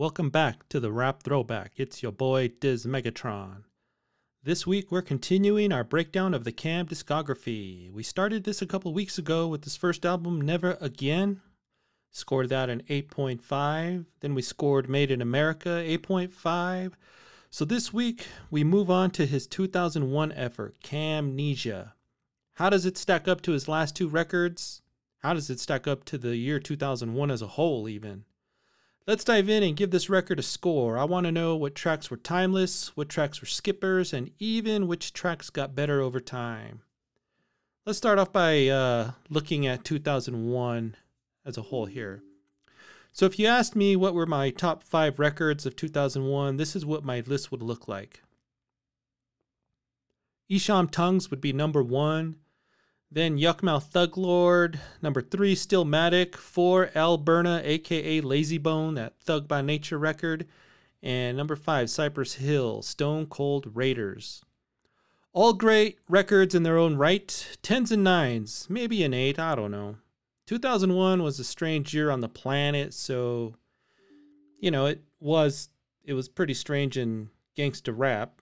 Welcome back to the Rap Throwback. It's your boy Diz Megatron. This week we're continuing our breakdown of the Kam discography. We started this a couple weeks ago with his first album, Never Again. Scored that an 8.5. Then we scored Made in America, 8.5. So this week we move on to his 2001 effort, KAMNESIA. How does it stack up to his last two records? How does it stack up to the year 2001 as a whole even? Let's dive in and give this record a score. I want to know what tracks were timeless, what tracks were skippers, and even which tracks got better over time. Let's start off by looking at 2001 as a whole here. So if you asked me what were my top 5 records of 2001, this is what my list would look like. Esham Tongues would be number 1. Then Yumouth Thug Lord, number 3, Stillmatic, 4, Alberna, aka Lazy Bone, that Thug by Nature record, and number 5, Cypress Hill, Stone Cold Raiders. All great records in their own right, 10s and 9s, maybe an 8, I don't know. 2001 was a strange year on the planet, so, you know, it was pretty strange in gangsta rap.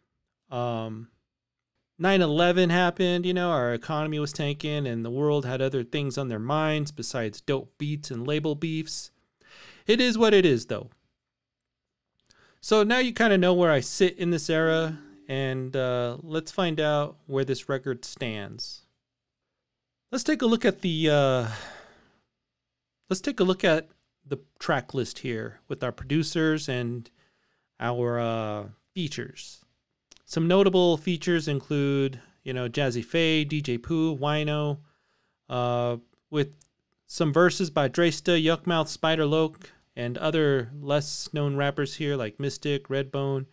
9/11 happened, you know, our economy was tanking and the world had other things on their minds besides dope beats and label beefs. It is what it is, though. So now you kind of know where I sit in this era, and let's find out where this record stands. Let's take a look at the track list here with our producers and our features. Some notable features include, you know, Jazzy Faye, DJ Pooh, Wino, with some verses by Dresta, Yumouth, Spider Loke, and other less known rappers here like Mystic, Redbone.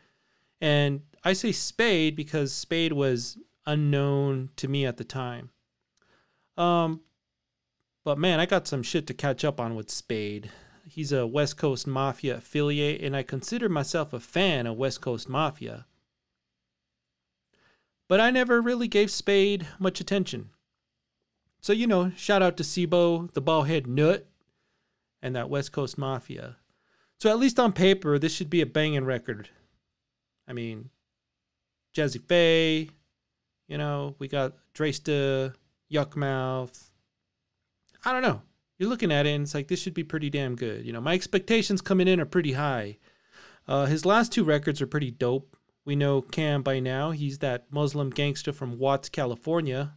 And I say Spade because Spade was unknown to me at the time. But man, I got some shit to catch up on with Spade. He's a West Coast Mafia affiliate, and I consider myself a fan of West Coast Mafia. But I never really gave Spade much attention. So, you know, shout out to Sibo, the Ballhead Nut, and that West Coast Mafia. So at least on paper, this should be a banging record. I mean, Jazzy Faye, you know, we got Dresta, Yumouth. I don't know. You're looking at it and it's like, this should be pretty damn good. You know, my expectations coming in are pretty high. His last 2 records are pretty dope. We know Kam by now. He's that Muslim gangster from Watts, California.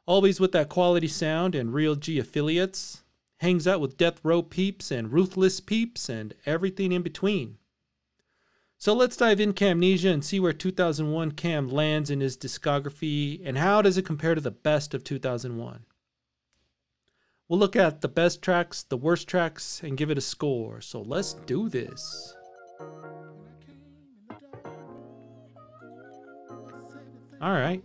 Always with that quality sound and Real G affiliates. Hangs out with Death Row peeps and Ruthless peeps and everything in between. So let's dive in KAMNESIA and see where 2001 Kam lands in his discography and how does it compare to the best of 2001. We'll look at the best tracks, the worst tracks, and give it a score. So let's do this. All right.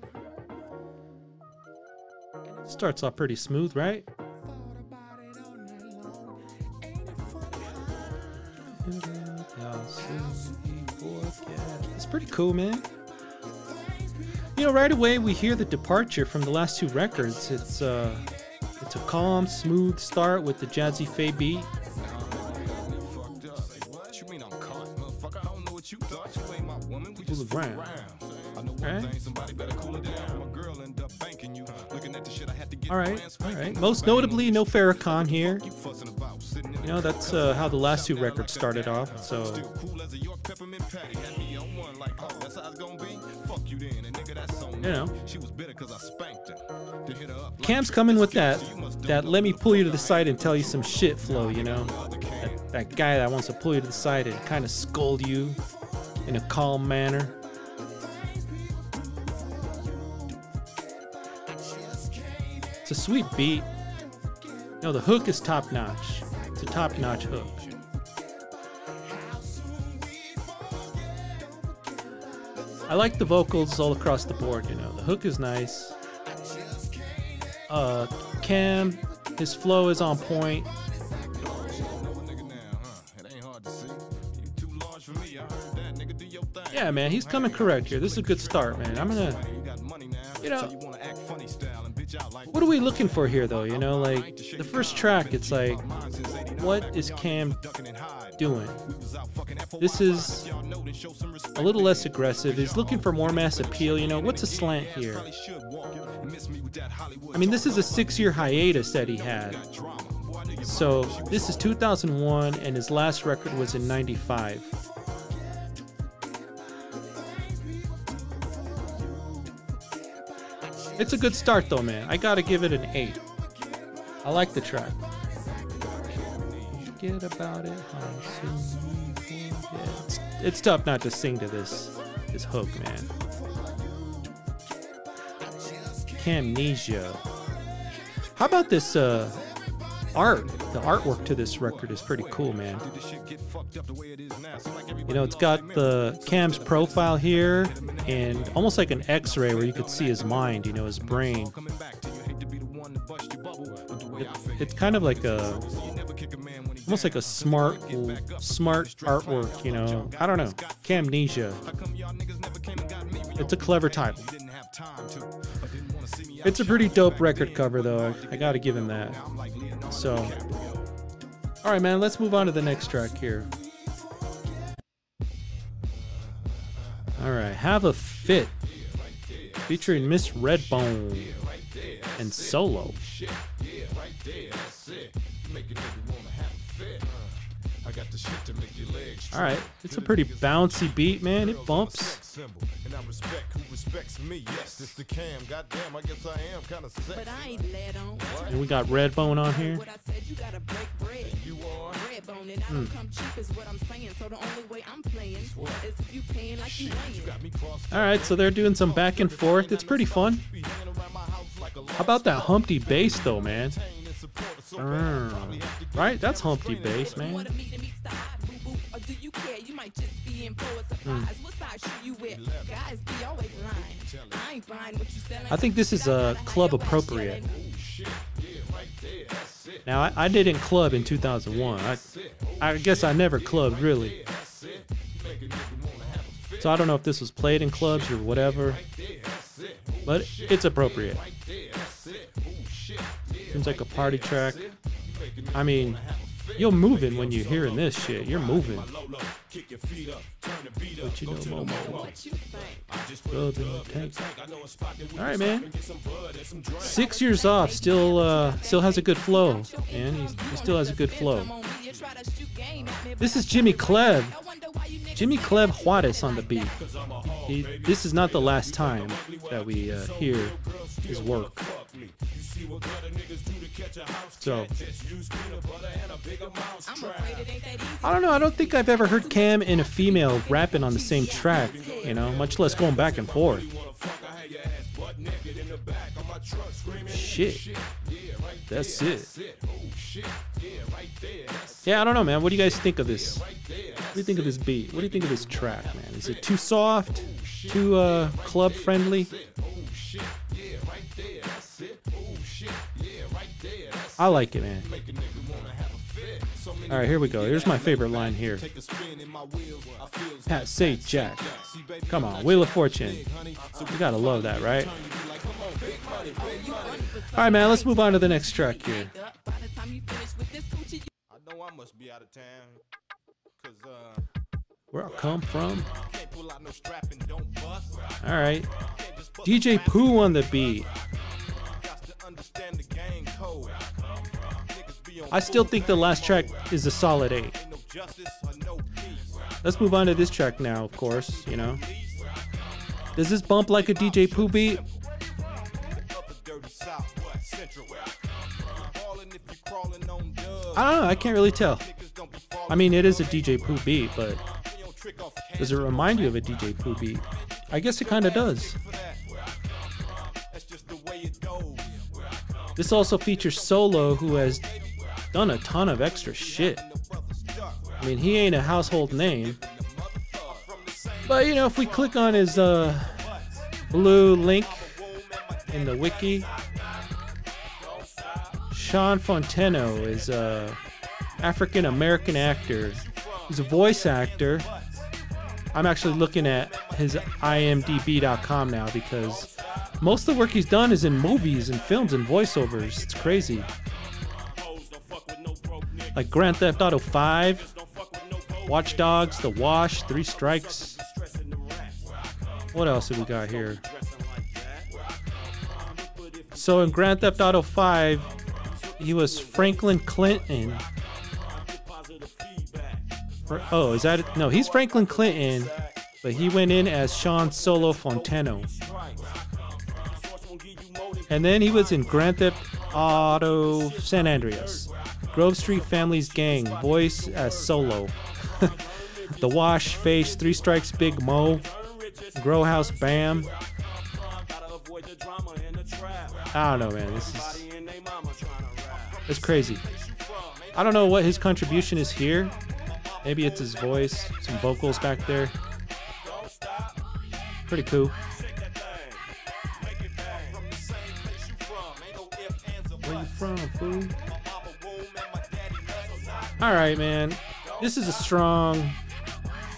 Starts off pretty smooth, right? It's pretty cool, man. You know, right away we hear the departure from the last 2 records. It's a calm, smooth start with the Jazzy Faye beat. Cool around. Right. All right. Most notably, no Farrakhan here. You know, that's how the last 2 records started off. So, you know, Kam's coming with that let me pull you to the side and tell you some shit flow. You know, that guy that wants to pull you to the side and kind of scold you in a calm manner. It's a sweet beat. No, the hook is top notch. It's a top notch hook. I like the vocals all across the board, you know. The hook is nice. Kam, his flow is on point. Yeah, man, he's coming correct here. This is a good start, man. I'm gonna, you know, what are we looking for here, though? You know, like, the first track, it's like, what is Kam doing. This is a little less aggressive. He's looking for more mass appeal. You know, what's a slant here? I mean, this is a 6-year hiatus that he had. So this is 2001, and his last record was in '95. It's a good start though, man. I gotta give it an 8. I like the track. Forget about it. It's tough not to sing to this hook, man. KAMNESIA. How about this art? The artwork to this record is pretty cool, man. You know, it's got the Kam's profile here and almost like an X-ray where you could see his mind, you know, his brain. It's kind of like almost like a smart artwork, you know. I don't know. KAMNESIA. It's a clever title. It's a pretty dope record cover, though. I gotta give him that. So, all right, man. Let's move on to the next track here. All right, Have a Fit, featuring Miss Redbone and Solo. All right, it's a pretty bouncy beat, man. It bumps. And we got Redbone on here. All right, so they're doing some back and forth. It's pretty fun. How about that Humpty bass, though, man? Right? That's Humpty bass, man. I think this is club appropriate. Now, I didn't club in 2001. I guess I never clubbed, really. So I don't know if this was played in clubs or whatever. But it's appropriate. Seems like a party track. I mean, you're moving when you're hearing this shit. You're moving. But you know, Momo. All right, man. 6 years off, still has a good flow, man. He still has a good flow. This is Jimmy Cleve. Jimmy Cleve Hiatus on the beat. This is not the last time that we hear his work. So, I don't know. I don't think I've ever heard Kam and a female rapping on the same track, you know, much less going back and forth. Shit. That's it. Yeah, I don't know, man. What do you guys think of this? What do you think of this beat? What do you think of this track, man? Is it too soft? Too club friendly? I like it, man. All right, here we go. Here's my favorite line here. Pat, say Jack. Come on, Wheel of Fortune. You gotta love that, right? All right, man, let's move on to the next track here. Where I come from? All right. DJ Pooh on the beat. I still think the last track is a solid 8. Let's move on to this track now, of course, you know. Does this bump like a DJ Pooh beat? I don't know, I can't really tell. I mean, it is a DJ Pooh beat, but does it remind you of a DJ Pooh beat? I guess it kind of does. This also features Solo, who has done a ton of extra shit. I mean, he ain't a household name. But, you know, if we click on his blue link in the wiki, Sean Fonteno is a African-American actor. He's a voice actor. I'm actually looking at his imdb.com now because most of the work he's done is in movies and films and voiceovers. It's crazy. Like Grand Theft Auto 5, Watch Dogs, The Wash, Three Strikes. What else have we got here? So in Grand Theft Auto 5, he was Franklin Clinton. Oh, is that it? No, he's Franklin Clinton, but he went in as Sean Solo Fontano. And then he was in Grand Theft Auto San Andreas. Grove Street Family's Gang, voice as Solo. The Wash, Face, Three Strikes, Big Mo. Grow House Bam. I don't know, man. It's crazy. I don't know what his contribution is here. Maybe it's his voice, some vocals back there. Pretty cool. Where you from, fool? Alright, man. This is a strong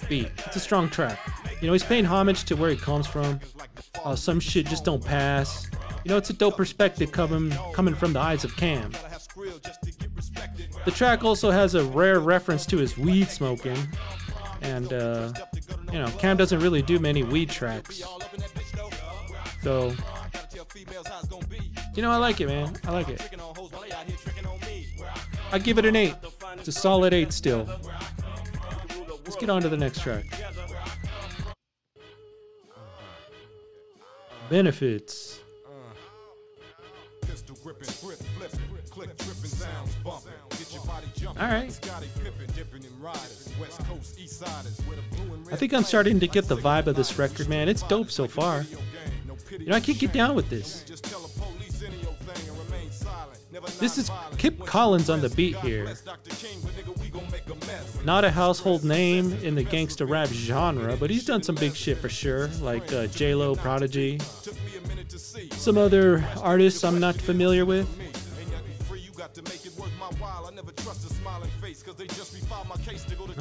beat. It's a strong track. You know, he's paying homage to where he comes from. Some shit just don't pass. You know, it's a dope perspective coming from the eyes of Kam. The track also has a rare reference to his weed smoking. And, you know, Kam doesn't really do many weed tracks. So, you know, I like it, man. I like it. I give it an 8. It's a solid 8 still. Let's get on to the next track. Benefits. Alright. I think I'm starting to get the vibe of this record, man. It's dope so far. You know, I can't get down with this. This is Kip Collins on the beat here. Not a household name in the gangsta rap genre, but he's done some big shit for sure, like J-Lo, Prodigy. Some other artists I'm not familiar with.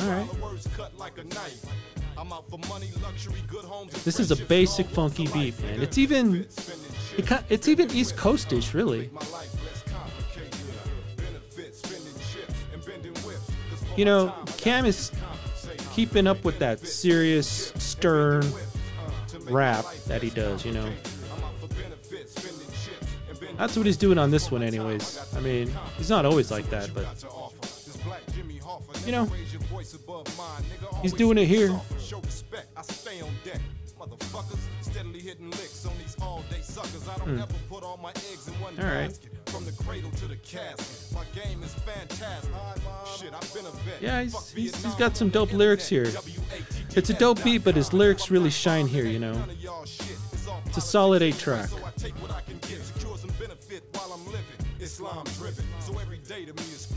Alright. This is a basic funky beat, man. It's even East Coastish, really. You know, Kam is keeping up with that serious, stern rap that he does, you know. That's what he's doing on this one anyways. I mean, he's not always like that, but, you know, he's doing it here. Alright. Yeah, he's got some dope lyrics here. It's a dope beat, but his lyrics really shine here, you know. It's a solid 8 track.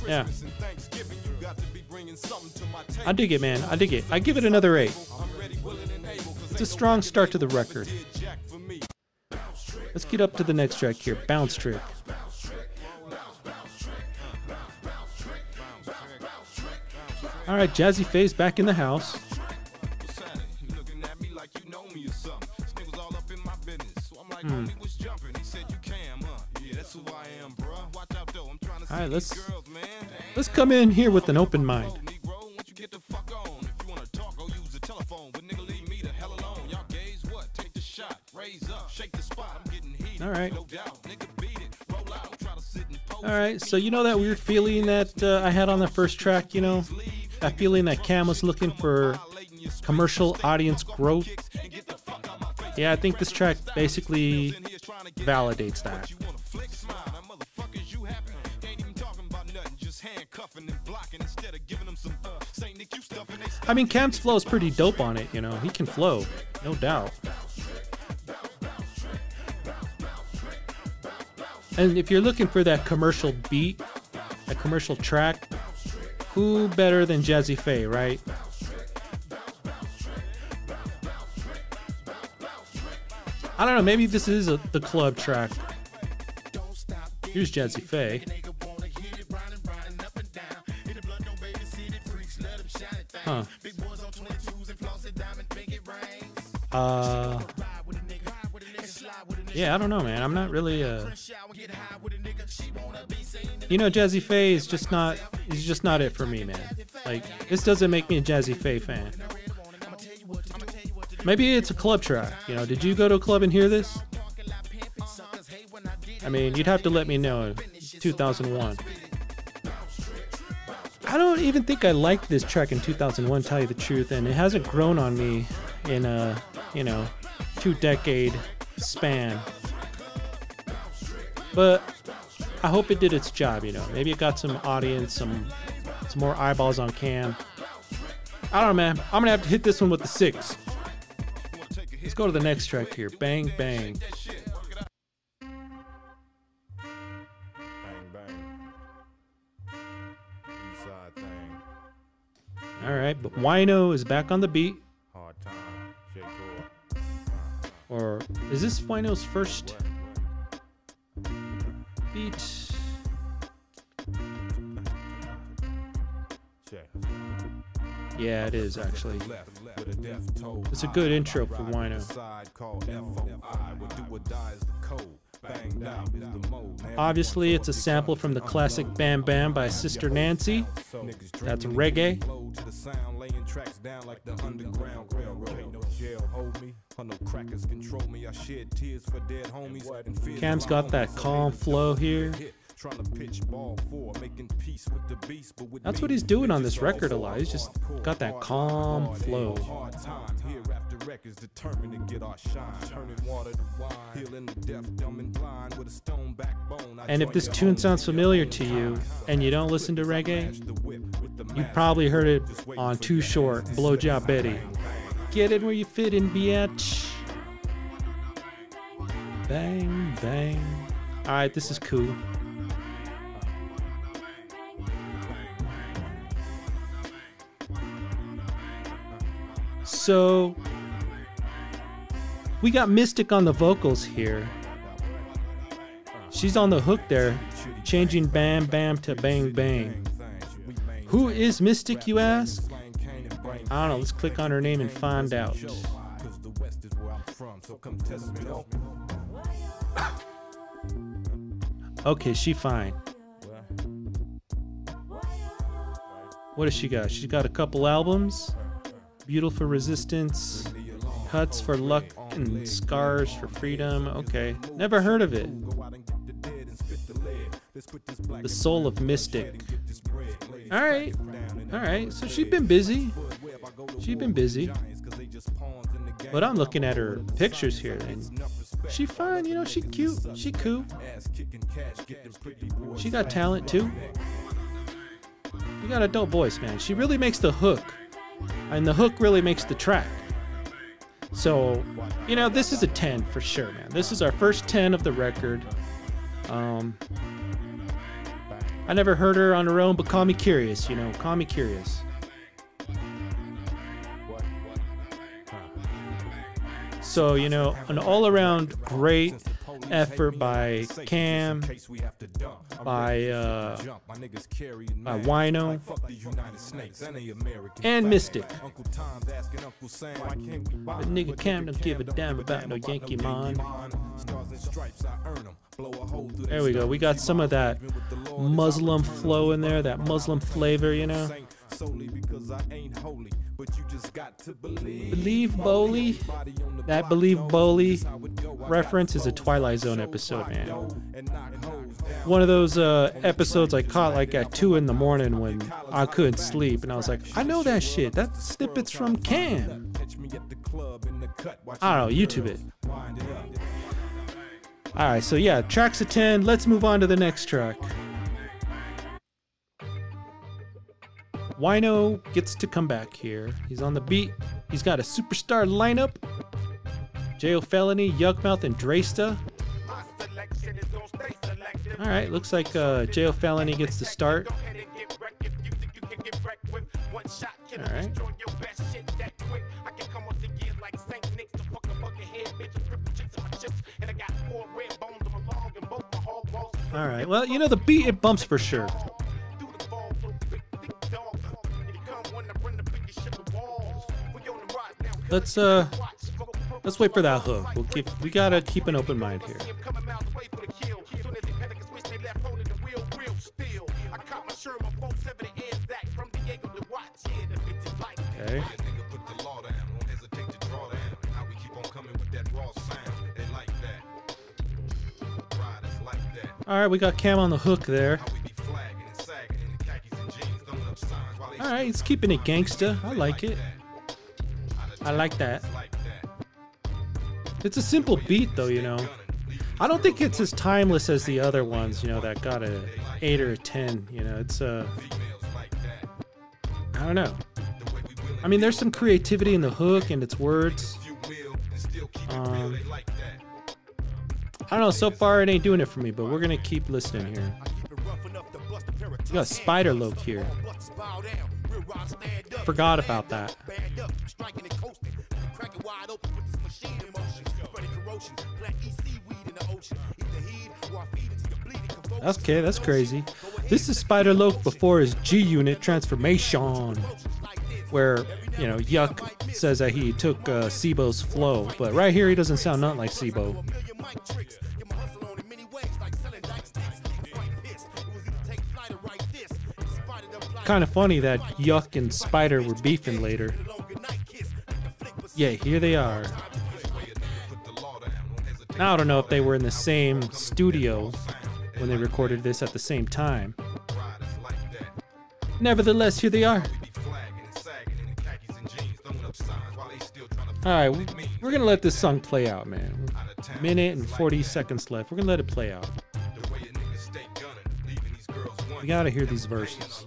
Yeah. I dig it, man. I dig it. I give it another 8. It's a strong start to the record. Let's get up to the next track here, Bounce Trick. Alright, Jazzy Faye's back in the house. Alright, let's come in here with an open mind. Alright, so you know that weird feeling that I had on the first track, you know? That feeling that Kam was looking for commercial audience growth? Yeah, I think this track basically validates that. I mean, Kam's flow is pretty dope on it, you know? He can flow, no doubt. And if you're looking for that commercial beat, that commercial track, who better than Jazzy Faye, right? I don't know, maybe this is the club track. Here's Jazzy Faye. Huh. Yeah, I don't know, man. I'm not really you know, Jazzy Faye is just not, he's just not it for me, man. Like, this doesn't make me a Jazzy Faye fan. Maybe it's a club track. You know, did you go to a club and hear this? I mean, you'd have to let me know. 2001. I don't even think I liked this track in 2001, tell you the truth, and it hasn't grown on me in a, you know, 2-decade span. But I hope it did its job, you know. Maybe it got some audience, some more eyeballs on Kam. I don't know, man. I'm gonna have to hit this one with the 6. Let's go to the next track here. Bang Bang. Alright, but Wino is back on the beat. Or is this Wino's first beat? Yeah, it is actually. It's a good intro for Wino. Obviously, it's a sample from the classic Bam Bam by Sister Nancy. That's reggae. Kam's got that calm flow here. That's what he's doing on this record a lot. He's just got that calm flow. And if this tune sounds familiar to you and you don't listen to reggae, you probably heard it on Too Short, Blowjob Betty. Get it where you fit in, bitch. Bang, bang. Alright, this is cool. So, we got Mystic on the vocals here. She's on the hook there, changing Bam Bam to Bang Bang. Who is Mystic, you ask? I don't know, let's click on her name and find out. Okay, she fine. What does she got? She's got a couple albums. Beautiful Resistance, Cuts for Luck, and Scars for Freedom. Okay, never heard of it. The Soul of Mystic. Alright, alright, so she's been busy. She's been busy. But I'm looking at her pictures here, and she fine, you know, she cute, she cool. She got talent too. You got a dope voice, man. She really makes the hook. And the hook really makes the track. So, you know, this is a 10 for sure, man. This is our first 10 of the record. I never heard her on her own, but call me curious, you know, call me curious. So, you know, an all-around great effort by Kam, by Wino, and Mystic. But nigga Kam don't give a damn about no Yankee man. There we go. We got some of that Muslim flow in there, that Muslim flavor, you know. Believe Bowley. That Believe Bowley reference is a Twilight Zone episode, man. One of those episodes I caught like at 2 in the morning when I couldn't sleep, and I was like, I know that shit. That snippet's from Kam. I don't know, YouTube it. Alright, so yeah, track's a 10. Let's move on to the next track. Wino gets to come back here. He's on the beat. He's got a superstar lineup. J.O. Felony, Yumouth, and Dresta. Alright, looks like J.O. Felony gets the start. Alright. Alright, well, you know, the beat, it bumps for sure. Let's wait for that hook. We gotta keep an open mind here. Okay. All right, we got Kam on the hook there. All right, he's keeping it gangsta. I like it. I like that. It's a simple beat though, you know. I don't think it's as timeless as the other ones, you know, that got a 8 or a 10, you know. It's I don't know. I mean, there's some creativity in the hook and its words. I don't know, so far it ain't doing it for me, but we're gonna keep listening here. We got Spider Loc here. Forgot about that. Okay, that's crazy. This is Spider Loc before his G-Unit transformation, where, you know, Yuck says that he took Sibo's flow, but right here he doesn't sound nothing like Sibo. Kind of funny that Yuck and Spider were beefing later. Yeah, here they are. Now I don't know if they were in the same studio when they recorded this at the same time. Nevertheless, here they are. Alright, we're gonna let this song play out, man. A minute and 40 seconds left. We're gonna let it play out. We gotta hear these verses.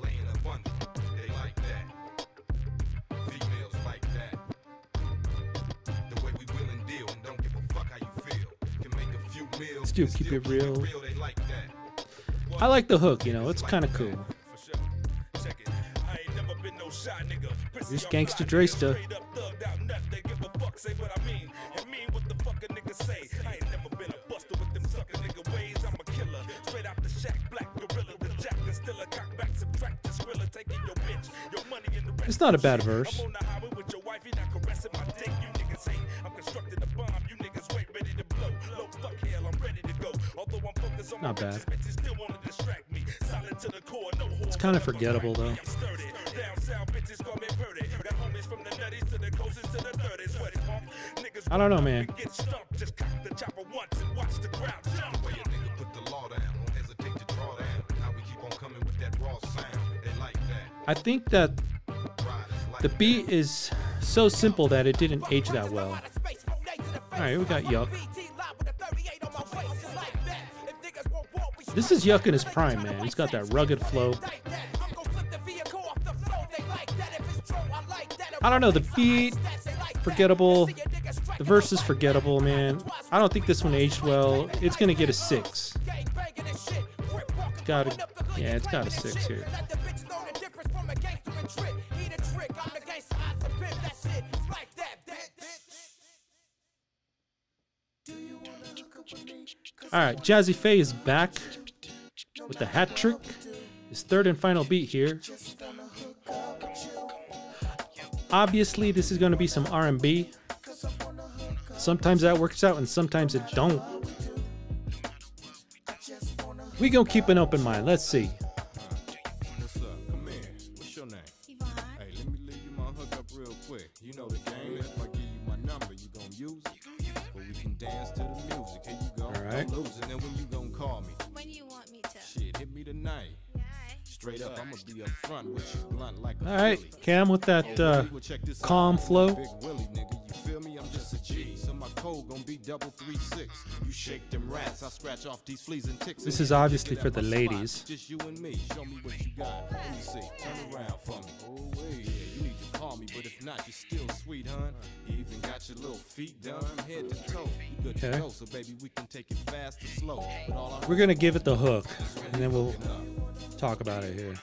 Still keep it real. I like the hook, you know, it's kind of cool. This Gangsta Dre stuff. It's not a bad verse. Not bad. It's kind of forgettable though. I don't know, man. I think that the beat is so simple that it didn't age that well. Alright, we got Yuck. This is Yuck in his prime, man. He's got that rugged flow. I don't know, the beat, forgettable. The verse is forgettable, man. I don't think this one aged well. It's gonna get a 6. It's got a 6 here. Alright, Jazzy Faye is back with the hat trick. His third and final beat here. Obviously, this is going to be some R&B. Sometimes that works out and sometimes it don't. We gonna keep an open mind. Let's see. What's up? Come here. What's your name? Yvonne. Hey, let me leave you my hookup real quick. You know the game. If I give you my number, you gonna use it? Or we can dance to the music. Here you go. All right. Lose it, and when you gonna call me? When do you want me to? Shit, hit me tonight. Straight up, I'm gonna be up front with you, blunt like a all right, Kam with that calm flow. Big Willie, nigga, you feel me? I'm just a G, so my code gonna be 336. You shake them rats, I scratch off these fleas and ticks. This is obviously for the ladies. Just you and me, show me what you got. Let me see, turn around for me. Oh wait, yeah, you need to call me, but if not, you're still sweet, hun. You even got your little feet done, head to toe. You good to go, so baby, we can take it fast or slow. We're gonna give it the hook, and then we'll talk about it here.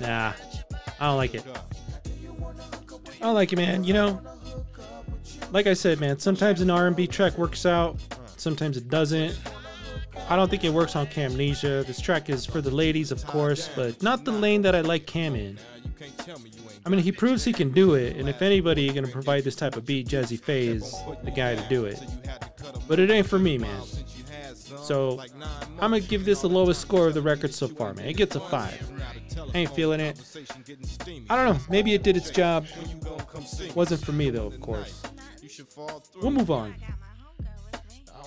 Nah, I don't like it. I don't like it, man. You know, like I said, man, sometimes an R&B track works out, sometimes it doesn't. I don't think it works on KAMNESIA. This track is for the ladies, of course, but not the lane that I like Kam in. I mean, he proves he can do it, and if anybody gonna provide this type of beat, Jazzy Faye is the guy to do it. But it ain't for me, man. So I'm gonna give this the lowest score of the record so far, man. It gets a 5. I ain't feeling it. I don't know. Maybe it did its job. Wasn't for me though, of course. We'll move on.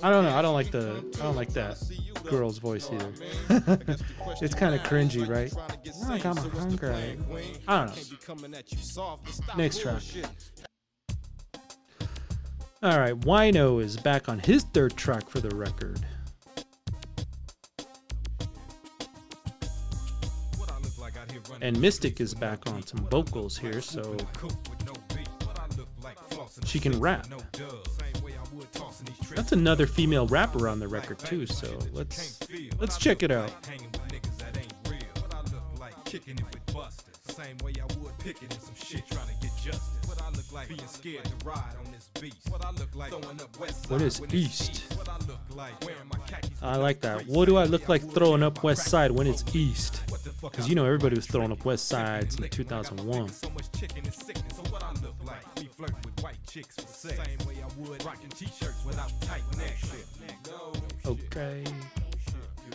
I don't know. I don't like that girl's voice either. It's kind of cringy, right? Like I'm hungry. I don't know. Next track. All right, Wino is back on his 3rd track for the record. And Mystic is back on some vocals here, so she can rap. That's another female rapper on the record too, so let's check it out. Same way I would pick it in some shit trying to get justice. What I look like being scared to ride on this beast. What I look like throwing up west side. What is east? What I look like wearing my khakis. I like that. What do I look like throwing up west side when it's east? Because you know everybody was throwing up west sides in 2001. So much chicken and sickness. So what I look like be flirting with white chicks for sex. Same way I would rocking t-shirts without tight necks. Okay.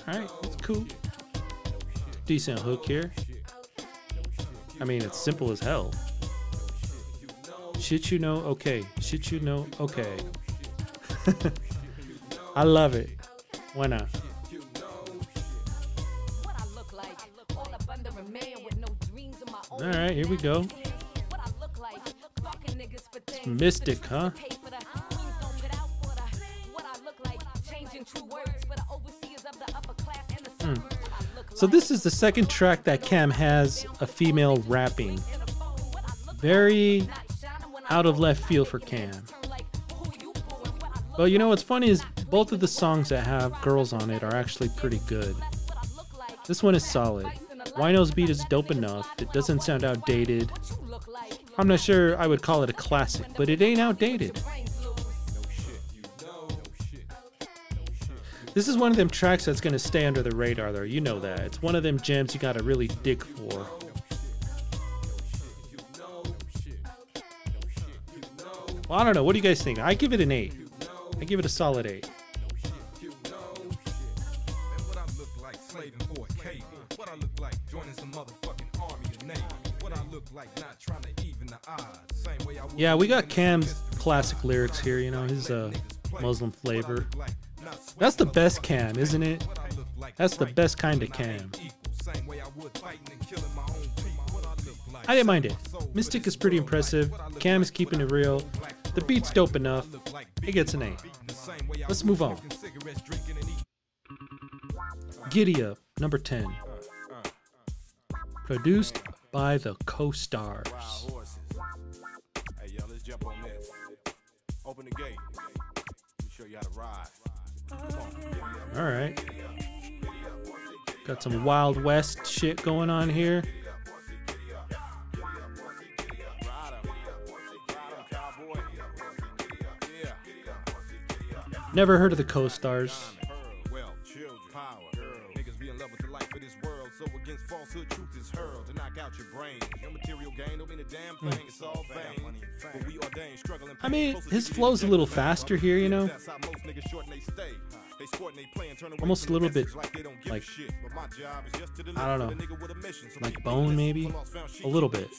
All right, that's cool. Decent hook here. I mean, it's simple as hell. Shit you know, okay. Shit you know, okay. I love it. Why not? Alright, here we go. It's Mystic, huh? So this is the 2nd track that Kam has a female rapping. Very out of left field for Kam. But you know what's funny is both of the songs that have girls on it are actually pretty good. This one is solid. Wino's beat is dope enough. It doesn't sound outdated. I'm not sure I would call it a classic, but it ain't outdated. This is one of them tracks that's going to stay under the radar though, you know that. It's one of them gems you got to really dig for. Well, I don't know, what do you guys think? I give it an 8. I give it a solid 8. Yeah, we got Kam's classic lyrics here, you know, his Muslim flavor. That's the best Kam, isn't it? That's the best kind of Kam. I didn't mind it. Mystic is pretty impressive. Kam is keeping it real. The beat's dope enough. It gets an 8. Let's move on. Giddy Up, number 10. Produced by the Co-Stars. Hey, yo, let's jump on this. Open the gate. Let me show you how to ride. All right. Got some Wild West shit going on here. Never heard of the Co-Stars. I mean, his flow's a little faster here, you know? Almost a little bit like, I don't know, like Bone maybe? A little bit.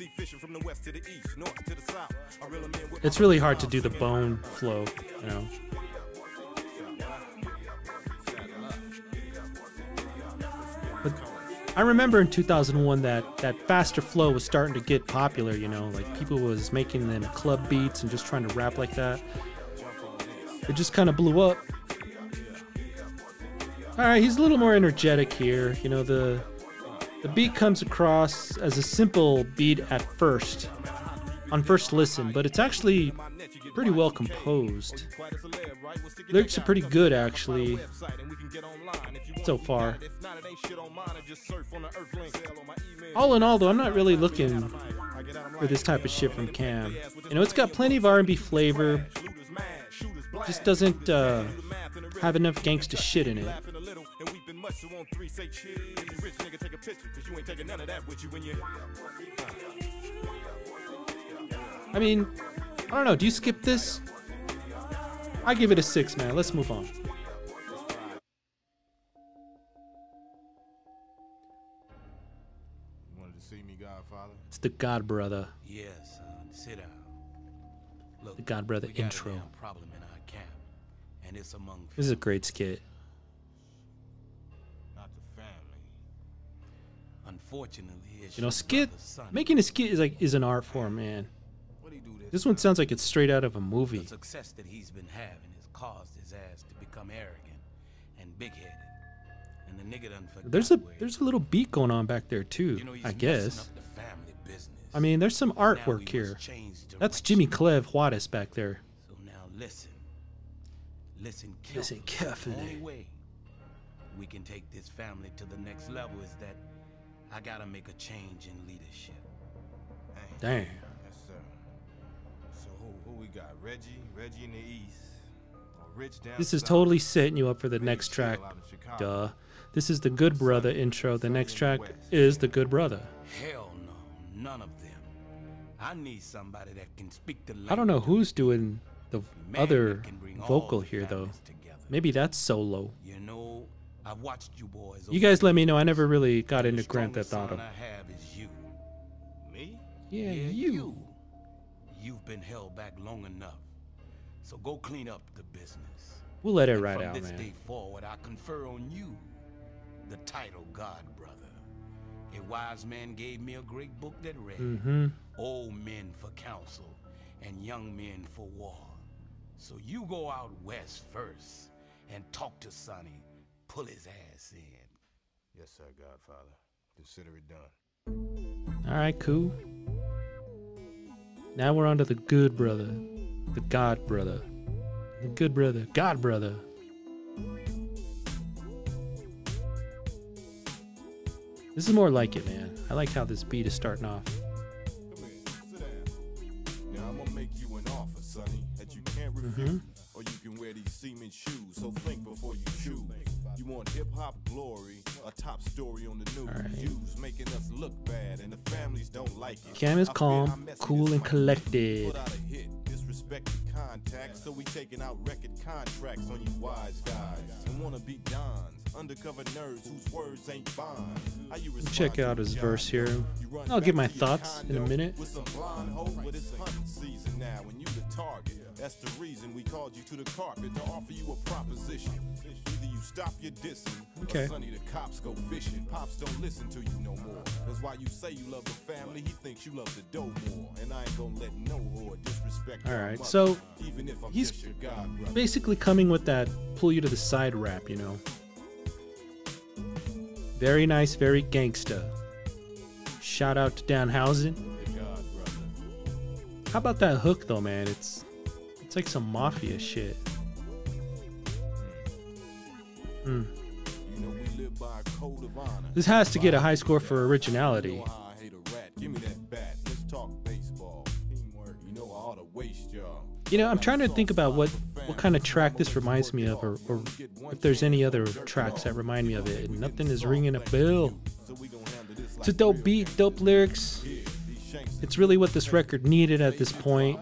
It's really hard to do the Bone flow, you know? But I remember in 2001 that faster flow was starting to get popular, you know, like people was making them club beats and just trying to rap like that. It just kind of blew up. All right, he's a little more energetic here. You know, the beat comes across as a simple beat at first, on first listen, but it's actually pretty well composed. Lyrics are pretty good, actually, so far. All in all, though, I'm not really looking for this type of shit from Kam. You know, it's got plenty of R&B flavor, just doesn't have enough gangsta shit in it. I mean, I don't know, do you skip this? I give it a 6, man. Let's move on. to see me, Godfather? It's the God Brother. Yes, son. Sit down. Look, The God Brother we got intro. a damn problem in our camp, and it's among This is a great skit. Not the family. Unfortunately, it's You know, your skit brother's son. making a skit is an art form, man. What do you do This one sounds like it's straight out of a movie. The success that he's been having has caused his ass to become arrogant and big-headed. And the nigga done forgot There's a little beat going on back there too, you know, he's I messing guess. up the family business. I mean, there's some Now artwork he here. must change That's direction. Jimmy Clev Juarez back there. So now listen. Listen Listen carefully. The carefully. only way we can take this family to the next level is that I gotta make a change in leadership. Damn. Yes, sir. So who we got? Reggie in the east. Or Rich down This is south. totally setting you up for the Big next Chill track. out in Chicago. Duh. This is the Good Brother intro. The next track is the Good Brother. Hell no, none of them. I need somebody that can speak the language. I don't know who's doing the Man other that can bring all vocal the here though. families together. Maybe that's solo. You know, I've watched you boys. You guys let me know. I never really got into The Grand Theft strongest Auto. son I have is you. Me? Yeah, you. You've been held back long enough. So go clean up the business. We'll let it And ride from out, this man. day forward, I confer on you the title God Brother. A wise man gave me a great book that read, Mm-hmm. Old Men for Counsel and Young Men for War. So you go out west first and talk to Sonny. Pull his ass in. Yes, sir, Godfather. Consider it done. All right, cool. Now we're on to the Good Brother, the God Brother, the Good Brother, God Brother. This is more like it, man. I like how this beat is starting off. Come here, sit down. Now I'm gonna make you an offer, Sonny, that you can't refuse. Or you can wear these semen shoes, so think before you choose. You want hip-hop glory, a top story on the news. Alright. Views making us look bad, and the families don't like it. Cam is I fear calm, our messages cool, and might collected. Put out a hit, disrespect the contacts, so we taking out record contracts on you wise guys. And wanna be dons, undercover nerds whose words ain't bond. How you respond Check to out a his job, verse here. you run I'll give back my to your thoughts in a condo minute. with some blonde hoe, but it's hunting season now, and you the target. That's the reason we called you to the carpet to offer you a proposition. Either you stop your dissing, Okay. or Sonny the cops go fishing. Pops don't listen to you no more. That's why you say you love the family, he thinks you love the dough more. And I ain't gonna let no whore disrespect All your right, mother, so even if I'm he's just your god brother. basically coming with that pull you to the side rap, you know. Very nice, very gangsta. Shout out to Danhausen. Your god brother. How about that hook though, man? It's like some mafia shit. Hmm. You know we live by a code of honor. This has to get a high score for originality. You know how I hate a rat. Give me that bat. Let's talk baseball. Teamwork. You know I ought to waste y'all. You know, I'm trying to think about what kind of track this reminds me of, or if there's any other tracks that remind me of it. And nothing is ringing a bell. It's a dope beat, dope lyrics. It's really what this record needed at this point.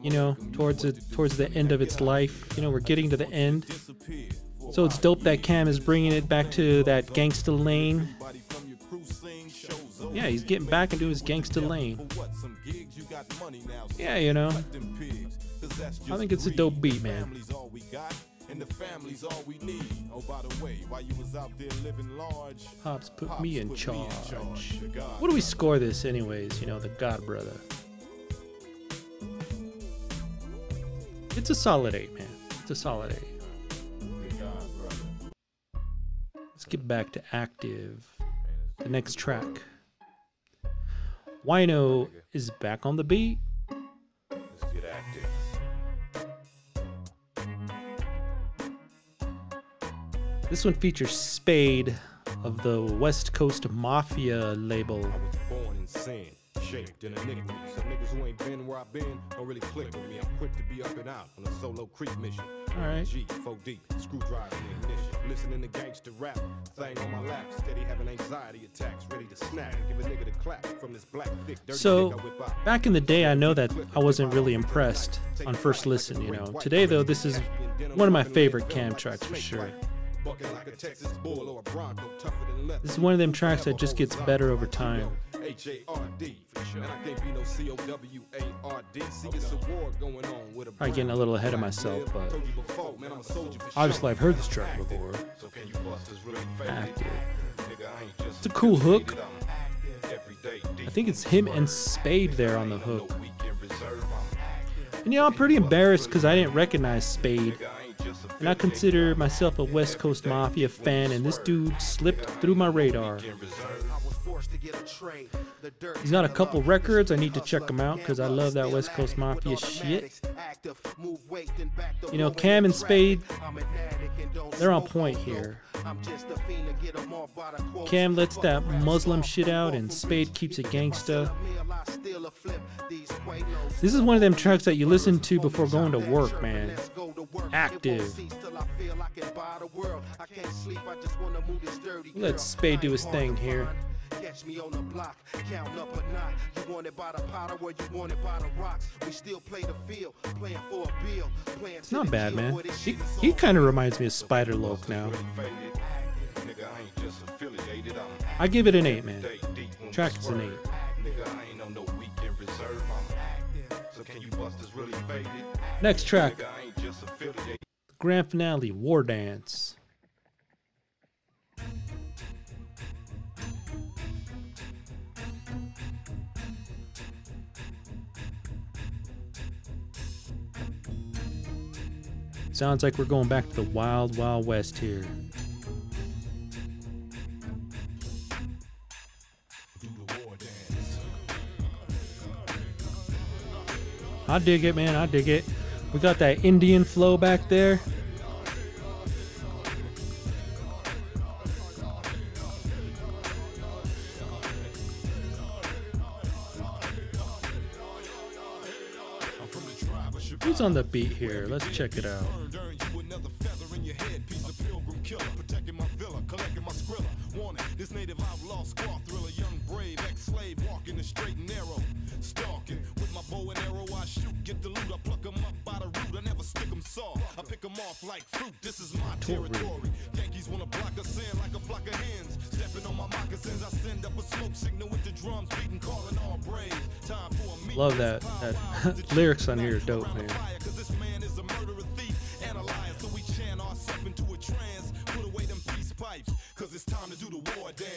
You know, towards the end of its life. You know, we're getting to the end. So it's dope that Cam is bringing it back to that gangsta lane. Yeah, he's getting back into his gangsta lane. Yeah, you know, I think it's a dope beat, man. And the family's all we need. Oh, by the way, while you was out there living large, Pops put me in charge. The God What do we score this anyways? You know, the God Brother. It's a solid 8, man. It's a solid 8. the God brother. Let's get back to active. The next track. Wino is back on the beat. Let's get active. This one features Spade of the West Coast Mafia label. I was born in sin, shaped in iniquity. Some niggas who ain't been where I've been don't really click with me. I'm quick to be up and out on a solo creep mission. Alright. G, 4D, screwdriver in the ignition. Listening to gangster rap, thing on my lap. Steady having anxiety attacks, ready to snap. Give a nigga the clap from this black thick dirty So, dick I whip out. back in the day, I know that I wasn't really impressed on first listen, you know. Today, though, this is one of my favorite Cam tracks for sure. Bucking like a Texas bull or a Bronco, tougher than leather. This is one of them tracks that just gets better over time. H-A-R-D. And I can't be no C-O-W-A-R-D. See, it's a war going on with a I'm getting a little ahead of myself, but obviously I've heard this track before. Active. It's a cool hook. I think it's him and Spade there on the hook. And you know, I'm pretty embarrassed because I didn't recognize Spade. And I consider myself a West Coast Mafia fan, and this dude slipped through my radar. He's got a couple records. I need to check them out because I love that West Coast Mafia shit. You know, Kam and Spade, they're on point here. Kam lets that Muslim shit out and Spade keeps it gangsta. This is one of them tracks that you listen to before going to work, man. Active. Let Spade do his thing here. Catch me on the block, counting up a knot. You want it by the powder or you want it by the rocks. We still play the field, playing for a bill. It's not bad, man. He kind of reminds me of Spider Loc now. I give it an 8, man. Track is an 8. Next track, the grand finale, War Dance. Sounds like we're going back to the Wild Wild West here. I dig it, man. I dig it. We got that Indian flow back there. Who's on the beat here? Let's check it out. This native outlaw squaw thriller, young brave ex-slave walking the straight and narrow, stalking with my bow and arrow. I shoot, get the loot, I pluck them up by the root. I never stick them soft, I pick them off like fruit. This is my territory. Yankees wanna block us in like a flock of hens. Stepping on my moccasins, I send up a smoke signal with the drums beating, calling all brave. Time for a meet. Love that lyrics on here are dope, man. Cause this man is a murderer, thief, and a liar. So we chant ourselves into a trance, put away them peace pipes, cause it's time to do the war dance.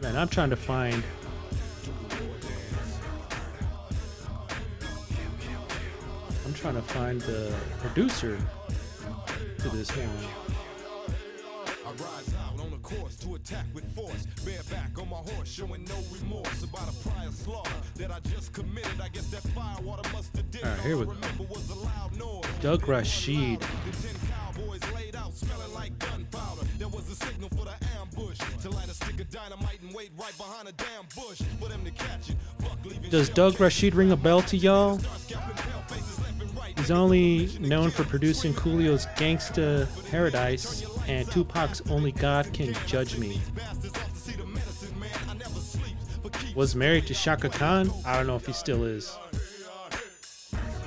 Man, I'm trying to find the producer to this one. I rise out on a course to attack with force, bareback on my horse, showing no remorse about a prior slaughter that I just committed. I guess that firewater must have did. All right, here we go. Doug Rashid. Smelling like gunpowder. There was a signal for the ambush to light a stick of dynamite and wait right behind a damn bush for them to catch it. Does Doug Rashid ring a bell to y'all? He's only known for producing Coolio's Gangsta Paradise and Tupac's Only God Can Judge Me. Was married to Shaka Khan. I don't know if he still is.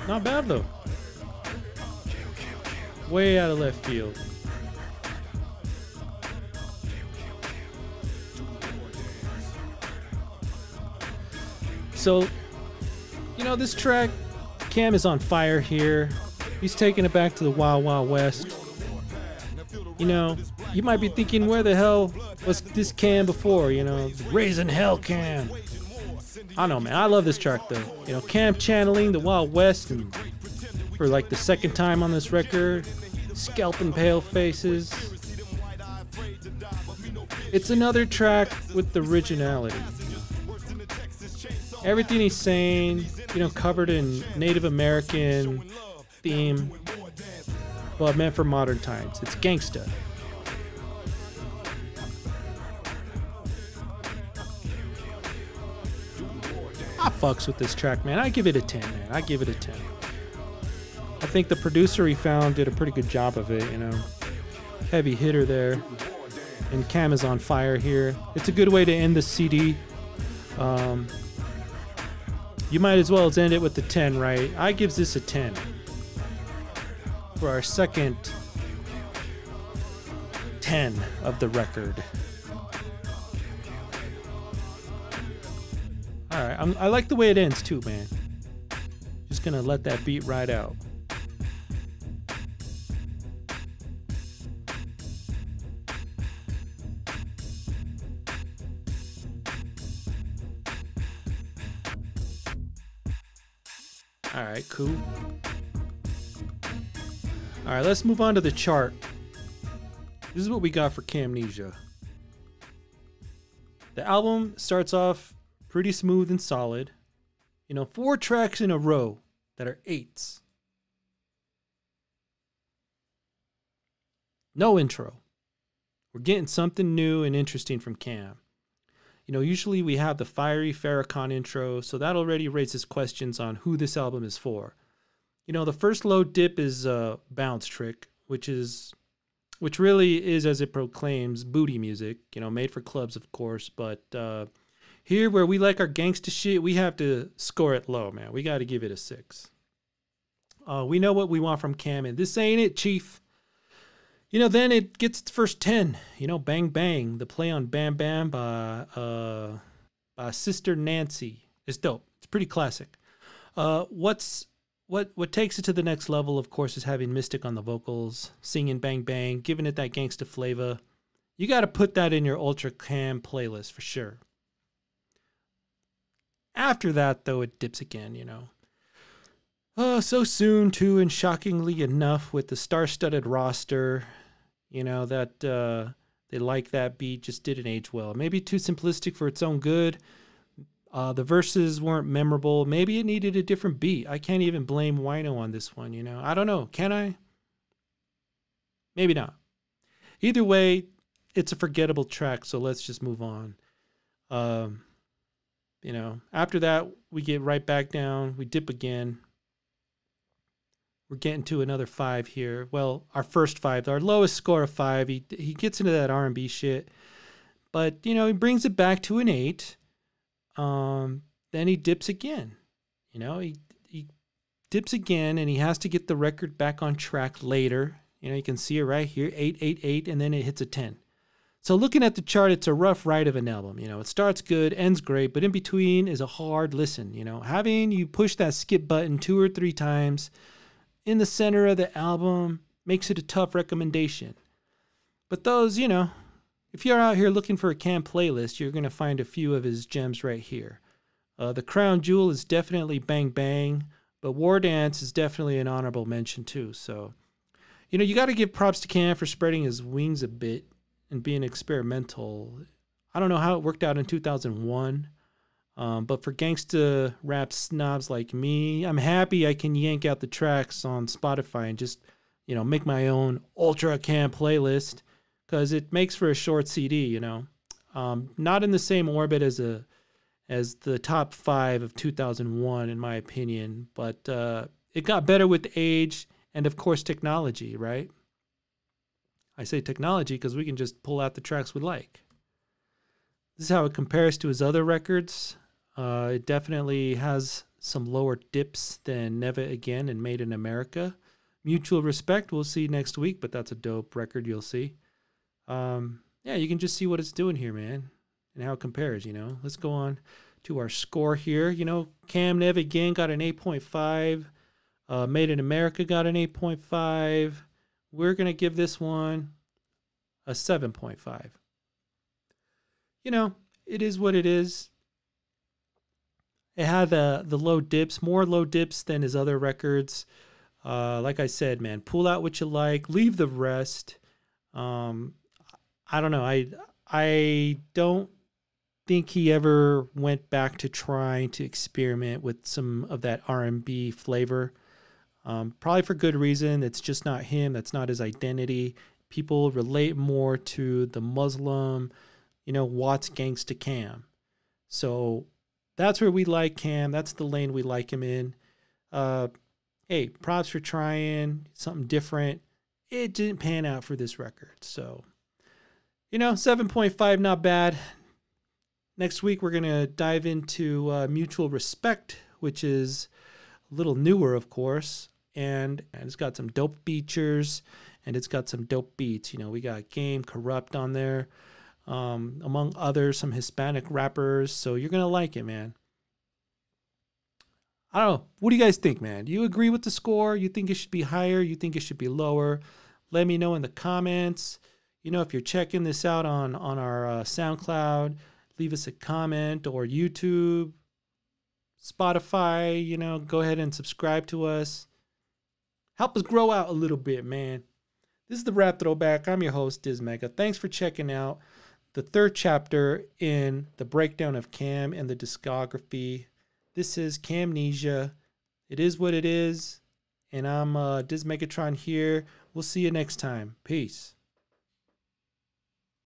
Not bad though. Way out of left field. So, you know, this track, Kam is on fire here. He's taking it back to the Wild Wild West. You know, you might be thinking, where the hell was this Kam before? You know, Raising Hell Kam. I don't know, man. I love this track, though. You know, Kam channeling the Wild West and for like the second time on this record. Scalping pale faces. It's another track with originality. Everything he's saying, you know, covered in Native American theme, but meant for modern times. It's gangsta. I fucks with this track, man. I give it a 10, man. I give it a 10. I think the producer he found did a pretty good job of it, you know. Heavy hitter there. And Kam is on fire here. It's a good way to end the CD. You might as well end it with the 10, right? I gives this a 10. For our second 10 of the record. All right, I like the way it ends too, man. Just gonna let that beat ride out. All right, cool. All right, let's move on to the chart. This is what we got for KAMNESIA. The album starts off pretty smooth and solid. You know, 4 tracks in a row that are 8s. No intro. We're getting something new and interesting from Kam. You know, usually we have the fiery Farrakhan intro, so that already raises questions on who this album is for. You know, the first low dip is Bounce Trick, which really is, as it proclaims, booty music, you know, made for clubs, of course. But here, where we like our gangsta shit, we have to score it low, man. We got to give it a 6. We know what we want from Kam, and this ain't it, Chief. You know, then it gets the first 10, you know, Bang Bang, the play on Bam Bam by Sister Nancy. It's dope. It's pretty classic. What takes it to the next level, of course, is having Mystic on the vocals, singing Bang Bang, giving it that gangsta flavor. You got to put that in your Ultra Kam playlist for sure. After that, though, it dips again, you know. So soon, too, and shockingly enough, with the star-studded roster, you know, that they like that beat, just didn't age well. Maybe too simplistic for its own good. The verses weren't memorable. Maybe it needed a different beat. I can't even blame Wino on this one, you know. I don't know. Can I? Maybe not. Either way, it's a forgettable track, so let's just move on. You know, after that, we get right back down. We dip again. We're getting to another 5 here. Well, our first 5, our lowest score of 5. He gets into that R&B shit, but you know, he brings it back to an 8. Then he dips again. You know, he dips again, and he has to get the record back on track later. You know, you can see it right here, 8, 8, 8, and then it hits a 10. So looking at the chart, it's a rough ride of an album. You know, it starts good, ends great, but in between is a hard listen. You know, having you push that skip button 2 or 3 times in the center of the album makes it a tough recommendation. But those, you know, if you're out here looking for a Kam playlist, you're going to find a few of his gems right here. The crown jewel is definitely Bang Bang, but War Dance is definitely an honorable mention too. So, you know, you got to give props to Kam for spreading his wings a bit and being experimental. I don't know how it worked out in 2001. But for gangsta rap snobs like me, I'm happy I can yank out the tracks on Spotify and just, you know, make my own Ultra Kam playlist, because it makes for a short CD, you know. Not in the same orbit as the top 5 of 2001, in my opinion, but it got better with age and, of course, technology, right? I say technology because we can just pull out the tracks we like. This is how it compares to his other records. It definitely has some lower dips than Never Again and Made in America. Mutual Respect, we'll see next week, but that's a dope record, you'll see. Yeah, you can just see what it's doing here, man, and how it compares, you know. Let's go on to our score here. You know, Kam Never Again got an 8.5. Made in America got an 8.5. We're going to give this one a 7.5. You know, it is what it is. It had the low dips, more low dips than his other records. Like I said, man, pull out what you like, leave the rest. I don't know. I don't think he ever went back to trying to experiment with some of that R&B flavor. Probably for good reason. It's just not him. That's not his identity. People relate more to the Muslim, you know, Watts Gangsta Kam. So that's where we like Kam. That's the lane we like him in. Hey, props for trying something different. It didn't pan out for this record. So, you know, 7.5, not bad. Next week, we're going to dive into Mutual Respect, which is a little newer, of course. And it's got some dope features. and it's got some dope beats. You know, we got Game, Corrupt on there, among others, some Hispanic rappers. So you're gonna like it, man. I don't know. What do you guys think, man? Do you agree with the score? You think it should be higher? You think it should be lower? Let me know in the comments. You know, if you're checking this out on our SoundCloud, leave us a comment, or YouTube, Spotify, you know, go ahead and subscribe to us. Help us grow out a little bit, man. This is the Rap Throwback. I'm your host, Dizmega. Thanks for checking out the third chapter in the breakdown of Kam and the discography. This is KAMNESIA. It is what it is. And I'm Dizmegatron here. We'll see you next time. Peace.